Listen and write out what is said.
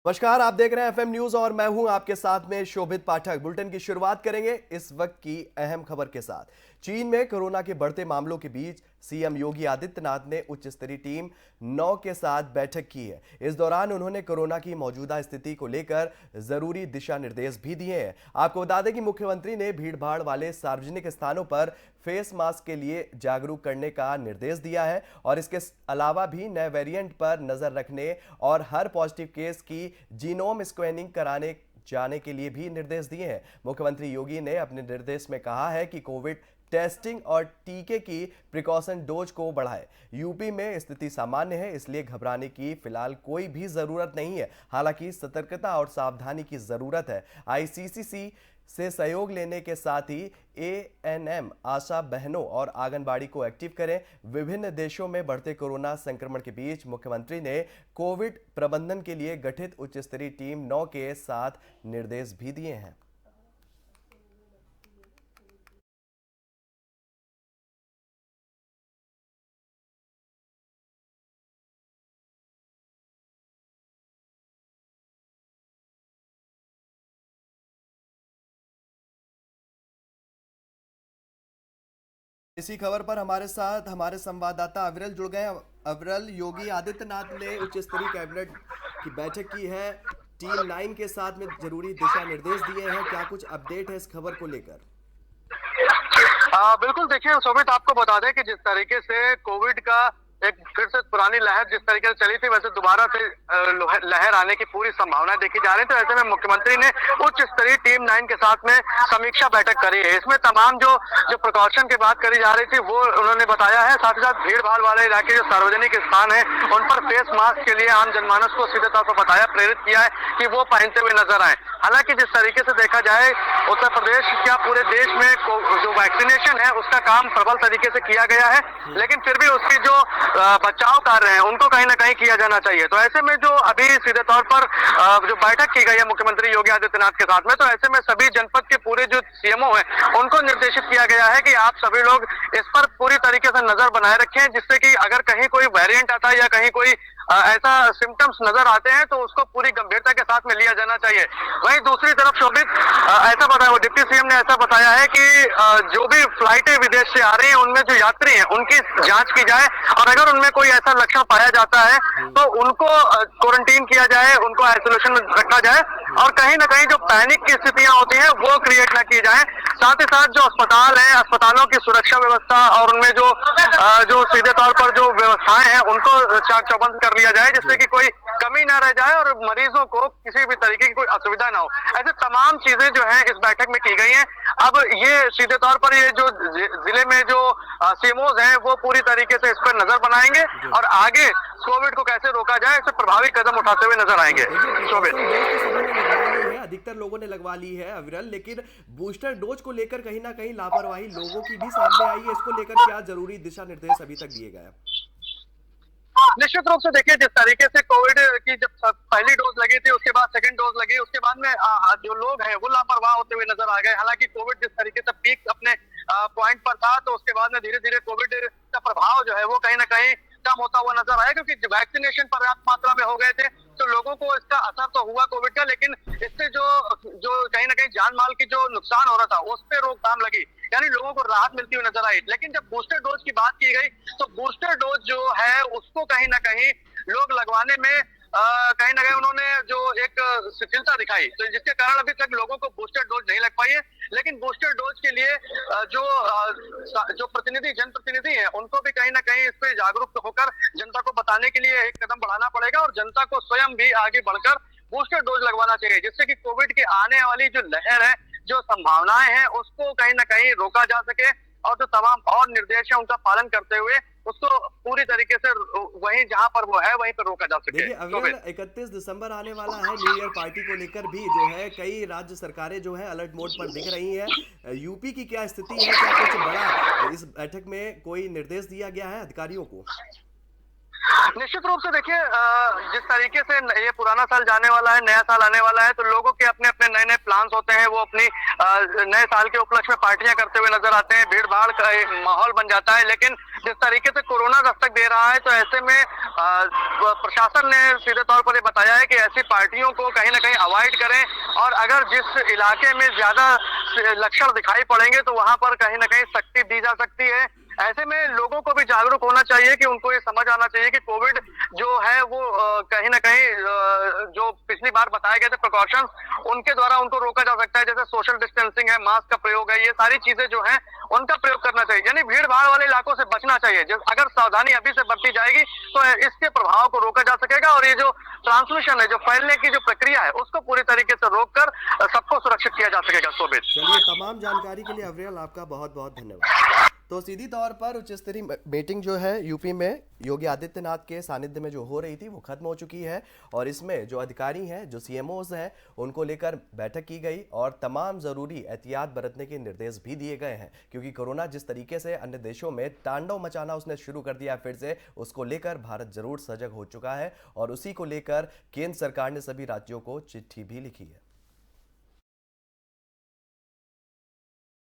नमस्कार, आप देख रहे हैं एफएम न्यूज और मैं हूं आपके साथ में शोभित पाठक। बुलेटिन की शुरुआत करेंगे इस वक्त की अहम खबर के साथ। चीन में कोरोना के बढ़ते मामलों के बीच सीएम योगी आदित्यनाथ ने उच्च स्तरीय टीम 9 के साथ बैठक की है। इस दौरान उन्होंने कोरोना की मौजूदा स्थिति को लेकर जरूरी दिशा निर्देश भी दिए हैं। आपको बता दें कि मुख्यमंत्री ने भीड़भाड़ वाले सार्वजनिक स्थानों पर फेस मास्क के लिए जागरूक करने का निर्देश दिया है और इसके अलावा भी नए वेरिएंट पर नजर रखने और हर पॉजिटिव केस की जीनोम स्क्रीनिंग कराने जाने के लिए भी निर्देश दिए हैं। मुख्यमंत्री योगी ने अपने निर्देश में कहा है कि कोविड टेस्टिंग और टीके की प्रिकॉशन डोज को बढ़ाए। यूपी में स्थिति सामान्य है, इसलिए घबराने की फिलहाल कोई भी जरूरत नहीं है। हालांकि सतर्कता और सावधानी की जरूरत है। आईसीसीसी से सहयोग लेने के साथ ही एएनएम, आशा बहनों और आंगनबाड़ी को एक्टिव करें। विभिन्न देशों में बढ़ते कोरोना संक्रमण के बीच मुख्यमंत्री ने कोविड प्रबंधन के लिए गठित उच्च स्तरीय टीम 9 के साथ निर्देश भी दिए हैं। इसी खबर पर हमारे साथ हमारे संवाददाता अविरल जुड़ गए हैं। अविरल, योगी आदित्यनाथ ने उच्च स्तरीय कैबिनेट की बैठक की है, टीम 9 के साथ में जरूरी दिशा निर्देश दिए हैं। क्या कुछ अपडेट है इस खबर को लेकर? बिल्कुल, देखिए शोभित, आपको बता दें कि जिस तरीके से कोविड का एक फिर से पुरानी लहर जिस तरीके से चली थी, वैसे दोबारा से लहर आने की पूरी संभावना देखी जा रही है। तो ऐसे में मुख्यमंत्री ने उच्च स्तरीय टीम 9 के साथ में समीक्षा बैठक करी है। इसमें तमाम जो प्रिकॉशन की बात करी जा रही थी वो उन्होंने बताया है। साथ ही साथ भीड़ भाड़ वाले इलाके जो सार्वजनिक स्थान है उन पर फेस मास्क के लिए आम जनमानस को सीधे तौर पर बताया, प्रेरित किया है कि वो पहनते हुए नजर आए। हालांकि जिस तरीके से देखा जाए, उत्तर प्रदेश क्या पूरे देश में जो वैक्सीनेशन है उसका काम प्रबल तरीके से किया गया है, लेकिन फिर भी उसकी जो बचाव कार्य हैं उनको कहीं ना कहीं किया जाना चाहिए। तो ऐसे में जो अभी सीधे तौर पर जो बैठक की गई है मुख्यमंत्री योगी आदित्यनाथ के साथ में, तो ऐसे में सभी जनपद के पूरे जो सीएमओ हैं उनको निर्देशित किया गया है कि आप सभी लोग इस पर पूरी तरीके से नजर बनाए रखें, जिससे कि अगर कहीं कोई वेरिएंट आता है या कहीं कोई ऐसा सिम्टम्स नजर आते हैं तो उसको पूरी गंभीरता के साथ में लिया जाना चाहिए। वहीं दूसरी तरफ शोभित, ऐसा बताया, वो डिप्टी सीएम ने ऐसा बताया है कि जो भी फ्लाइटें विदेश से आ रही हैं उनमें जो यात्री हैं उनकी जांच की जाए और अगर उनमें कोई ऐसा लक्षण पाया जाता है तो उनको क्वारंटीन किया जाए, उनको आइसोलेशन में रखा जाए और कहीं ना कहीं जो पैनिक की स्थितियां होती हैं वो क्रिएट ना की जाए। साथ ही साथ जो अस्पताल है, अस्पतालों की सुरक्षा व्यवस्था और उनमें जो सीधे तौर पर जो व्यवस्थाएं हैं उनको चाक चौबंद कर लिया जाए, जिससे कि कोई कमी ना रह जाए और मरीजों को किसी भी तरीके की कोई असुविधा ना हो। ऐसे तमाम चीजें जो हैं इस बैठक में की गई हैं। अब ये सीधे तौर पर ये जो जिले में जो सीएमओज हैं वो पूरी तरीके से इस पर नजर बनाएंगे और आगे कोविड को कैसे रोका जाए इसे प्रभावी कदम उठाते हुए नजर आएंगे। अधिकतर लोगों ने लगवा ली है अविरल, लेकिन बूस्टर डोज को लेकर कहीं ना कहीं लापरवाही लोगों की भी सामने आई है। इसको लेकर क्या जरूरी दिशा निर्देश अभी तक दिए गए? निश्चित रूप से देखिए, जिस तरीके से कोविड की जब पहली डोज लगी थी, उसके बाद सेकंड डोज लगी, उसके बाद में जो लोग हैं वो लापरवाह होते हुए नजर आ गए। हालांकि कोविड जिस तरीके से पीक अपने पॉइंट पर था, तो उसके बाद में धीरे धीरे कोविड का प्रभाव जो है वो कहीं ना कहीं कम होता हुआ नजर आया, क्योंकि वैक्सीनेशन पर्याप्त मात्रा में हो गए थे तो लोगों को इसका असर तो हुआ कोविड का, लेकिन इससे जो कहीं ना कहीं जान माल की जो नुकसान हो रहा था उस पर रोकथाम लगी, यानी लोगों को राहत मिलती हुई नजर आई। लेकिन जब बूस्टर डोज की बात की गई तो बूस्टर डोज जो है उसको कहीं ना कहीं लोग लगवाने में कहीं ना कहीं उन्होंने जो एक शिथिलता दिखाई, तो जिसके कारण अभी तक लोगों को बूस्टर डोज नहीं लग पाई है। लेकिन बूस्टर डोज के लिए जो प्रतिनिधि, जनप्रतिनिधि हैं उनको भी कहीं ना कहीं इस पे जागरूक होकर जनता को बताने के लिए एक कदम बढ़ाना पड़ेगा और जनता को स्वयं भी आगे बढ़कर बूस्टर डोज लगवाना चाहिए, जिससे कि कोविड के आने वाली जो लहर है, जो संभावनाएं हैं उसको कहीं ना कहीं रोका जा सके और जो तमाम और निर्देश है उनका पालन करते हुए उसको पूरी तरीके से वहीं जहां पर वो है वहीं पर रोका जा सके। देखिए अविरल, 31 दिसंबर आने वाला है, न्यू ईयर पार्टी को लेकर भी जो है कई राज्य सरकारें जो है अलर्ट मोड पर दिख रही हैं। यूपी की क्या स्थिति है? क्या कुछ बड़ा इस बैठक में कोई निर्देश दिया गया है अधिकारियों को? निश्चित रूप से देखिए, जिस तरीके से ये पुराना साल जाने वाला है, नया साल आने वाला है, तो लोगों के अपने अपने नए नए प्लान्स होते हैं। वो अपनी नए साल के उपलक्ष्य में पार्टियां करते हुए नजर आते हैं, भीड़ भाड़ का एक माहौल बन जाता है। लेकिन जिस तरीके से कोरोना दस्तक दे रहा है, तो ऐसे में प्रशासन ने सीधे तौर पर ये बताया है कि ऐसी पार्टियों को कहीं ना कहीं अवॉइड करें, और अगर जिस इलाके में ज्यादा लक्षण दिखाई पड़ेंगे तो वहां पर कहीं ना कहीं सख्ती दी जा सकती है। ऐसे में लोगों को भी जागरूक होना चाहिए कि उनको ये समझ आना चाहिए कि कोविड जो है वो कहीं ना कहीं जो पिछली बार बताए गए थे प्रिकॉशंस, उनके द्वारा उनको रोका जा सकता है, जैसे सोशल डिस्टेंसिंग है, मास्क का प्रयोग है, ये सारी चीजें जो है उनका प्रयोग करना चाहिए, यानी भीड़ भाड़ वाले इलाकों से बचना चाहिए। अगर सावधानी अभी से बरती जाएगी तो इसके प्रभाव को रोका जा सकेगा, और ये जो ट्रांसमिशन है, जो फैलने की जो प्रक्रिया है, उसको पूरी तरीके से रोककर सबको सुरक्षित किया जा सकेगा। शोभित, चलिए, तमाम जानकारी के लिए अवरियल आपका बहुत बहुत धन्यवाद। तो सीधी तौर पर उच्च स्तरीय मीटिंग जो है यूपी में योगी आदित्यनाथ के सानिध्य में जो हो रही थी वो खत्म हो चुकी है, और इसमें जो अधिकारी हैं, जो सीएमओज हैं, उनको लेकर बैठक की गई और तमाम ज़रूरी एहतियात बरतने के निर्देश भी दिए गए हैं, क्योंकि कोरोना जिस तरीके से अन्य देशों में तांडव मचाना उसने शुरू कर दिया फिर से, उसको लेकर भारत जरूर सजग हो चुका है, और उसी को लेकर केंद्र सरकार ने सभी राज्यों को चिट्ठी भी लिखी है।